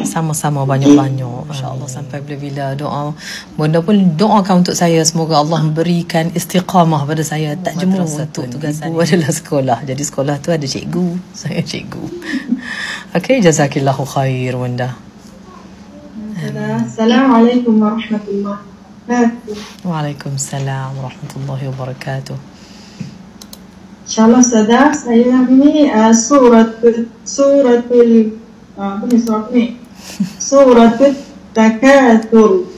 Sama-sama banyak-banyak. InsyaAllah sampai bila-bila doa. Bunda pun doakan untuk saya. Semoga Allah memberikan istiqamah pada saya. Tak jemu untuk tugas ibu adalah sekolah. Jadi sekolah tu ada cikgu. Saya cikgu. Okey, jazakillahu khair Bunda. Assalamualaikum warahmatullahi wabarakatuh. Waalaikumsalam warahmatullahi wabarakatuh. InsyaAllah Ustazah, saya ini suratul apa ni surat ni? Suratul Takatsur.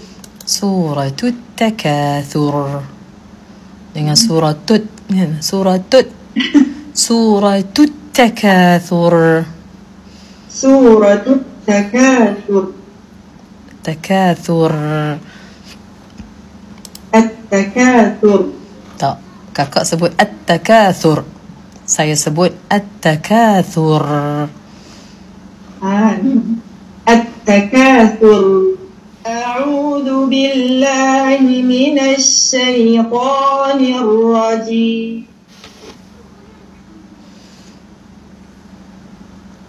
Suratul Takatsur. Dengan suratut kan? Suratul Takatsur. Suratul Takatsur. Takatsur. At-Takatsur. Tak, kakak sebut At-Takatsur. Saya sebut At-Takatsur. At-Takatsur. A'udzu billahi minasy syaithanir rajim.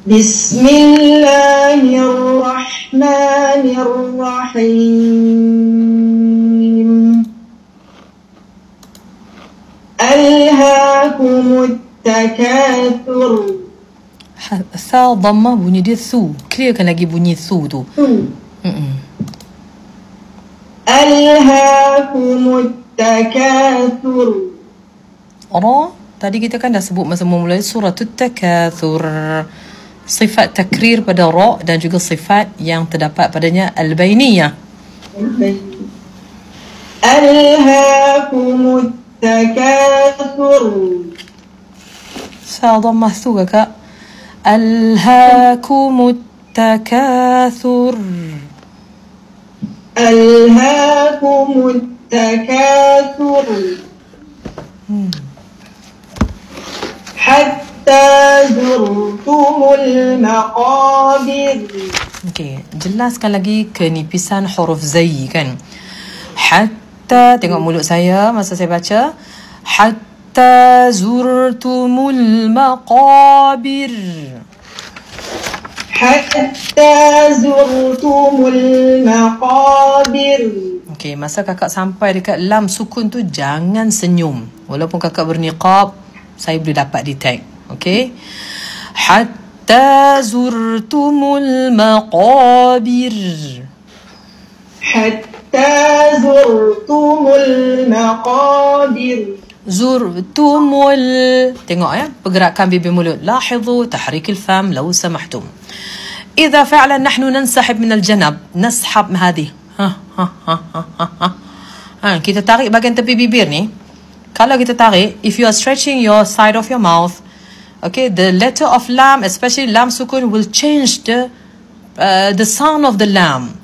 Bismillahirrahmanirrahim. Alhaakumut takatsur. Sa dhammah bunyi dia su. Clearkan lagi bunyi su tu. Alhaakumut takatsur. Ra, tadi kita kan dah sebut masa memulai suratul Takatsur. Sifat takrir pada ra dan juga sifat yang terdapat padanya al-bainiyah. Alhaakumut takatsur. Sa dhammah su kakak. Alhaakumut takatsur. Alhaakumut takatsur. Hatta zurtumul maqabir. Okey, jelaskan lagi kenipisan huruf zai kan. Hatta, tengok mulut saya masa saya baca. Hatta zurtumul maqabir. Hatta zurtumul maqabir. Okey, masa kakak sampai dekat lam sukun tu jangan senyum. Walaupun kakak berniqab, saya boleh dapat detect. Okey. Hatta zurtumul maqabir. Hatta zurtumul maqabir. Zurtumul. Tengok ya, pergerakan bibir mulut. لاحظوا تحريك الفم لو سمحتم. إذا فعلا نحن ننسحب من الجنب نسحب هذه. Kita tarik bahagian tepi bibir ni. Kalau kita tarik, if you are stretching your side of your mouth, okay, the letter of lam, especially lam sukun, will change the sound of the lam.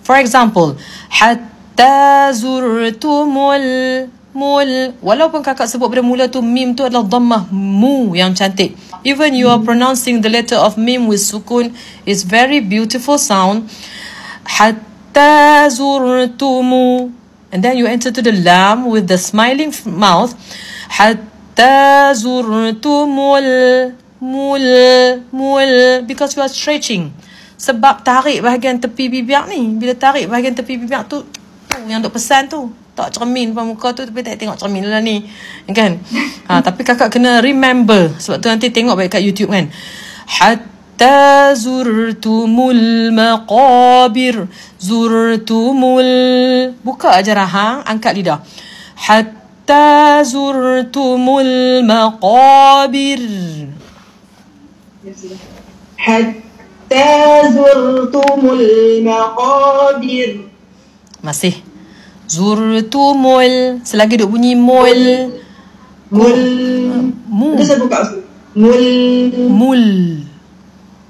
For example, hatta zurtumul mul. Walaupun kakak sebut pada mula tu mim tu adalah dhammah mu yang cantik. Even you are pronouncing the letter of mim with sukun, is very beautiful sound. Hatta zurtumu. And then you enter to the lam with the smiling mouth. Hatta zurtumul mul. Because you are stretching. Sebab tarik bahagian tepi bibir ni. Bila tarik bahagian tepi bibir tu yang duk pesan tu. Tak cermin depan muka tu, tapi tak tengok cermin lah ni. Kan? Tapi kakak kena remember. Sebab tu nanti tengok baik kat YouTube kan. Hatta zurtumul maqabir. Zurtumul. Buka aja rahang, angkat lidah. Hatta zurtumul maqabir. Hatta zurtumul maqabir. Masih. Zurtumul. Selagi duk bunyi mul. Mul. Mu. Itu saya buka. Mul. Mul.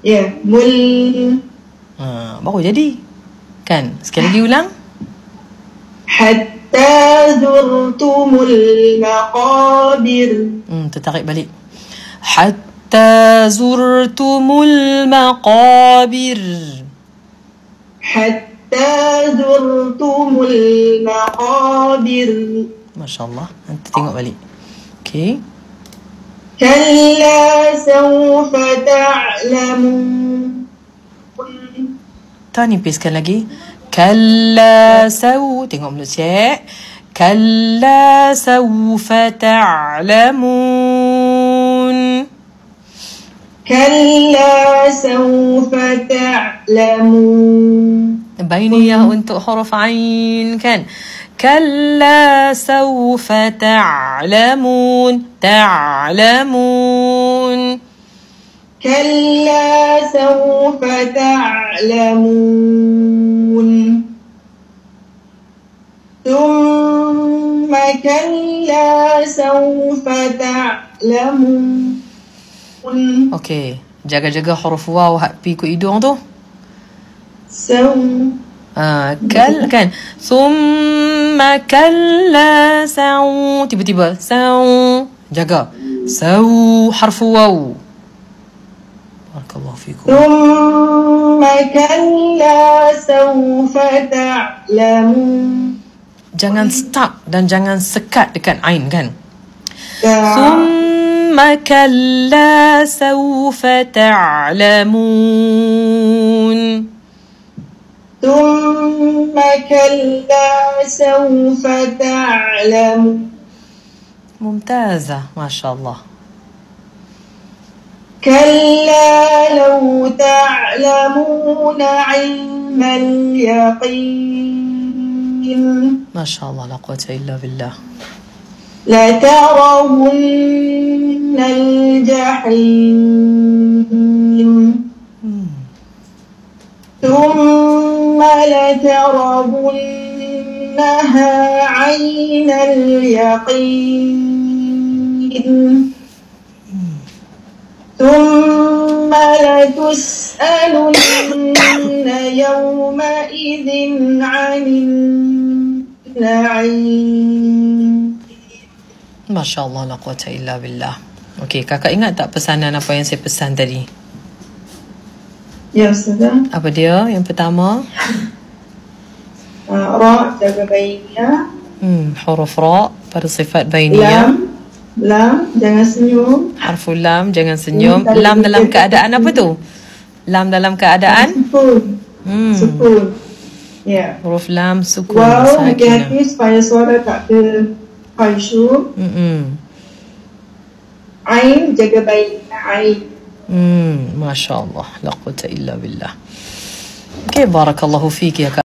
Ya, mul. Baru jadi. Kan? Sekali lagi ulang. Hatta zurtumul maqabir. Tertarik balik. Hatta zurtumul maqabir. Hatta zurtumul maqabir. Masya Allah. Nanti tengok balik. Okay. Kalla sawfa ta'lamun. Ta nipiskan lagi. Kalla tengok mulut cik. Kalla sawfa ta'lamun. كلا سوف تعلمون. بينية untuk huruf ain kan. كلا سوف تعلمون. تعلمون. كلا سوف تعلمون. ثم كلا سوف تعلمون. Okey, jaga-jaga huruf waw hak pi ikut hidung tu. Kal kan. Thumma kalla saw. Tiba-tiba saw. Jaga. Saw harfu waw. Barakallahu fikum. Thumma kalla sawfa ta'lamun. Jangan stuck dan jangan sekat dekat ain kan. ثم كلا سوف تعلمون. ثم كلا سوف تعلمون. ممتازة ما شاء الله. كلا لو تعلمون علم اليقين. ما شاء الله لا قوة إلا بالله. لترون الجحيم. ثم لترونها عين اليقين. ثم لتسألن يومئذ عن النعيم. Masya Allah la quwata illa billah. Okey, kakak ingat tak pesanan apa yang saya pesan tadi? Ya, Ustazah. Apa dia? Yang pertama? Ra, jaga bainiyah. Huruf ra pada sifat bainiyah. Lam, jangan senyum. Harfu lam, jangan senyum. Lam dalam keadaan apa tu? Lam dalam keadaan? Sukun. Sukun. Ya. Huruf lam, sukun. Wow, hati-hati supaya suara tak terkhasyuk. Ain, jaga bainiyah. Ain. Masya Allah la quwata illa billah. Okay, barakallahu fiki ya kak.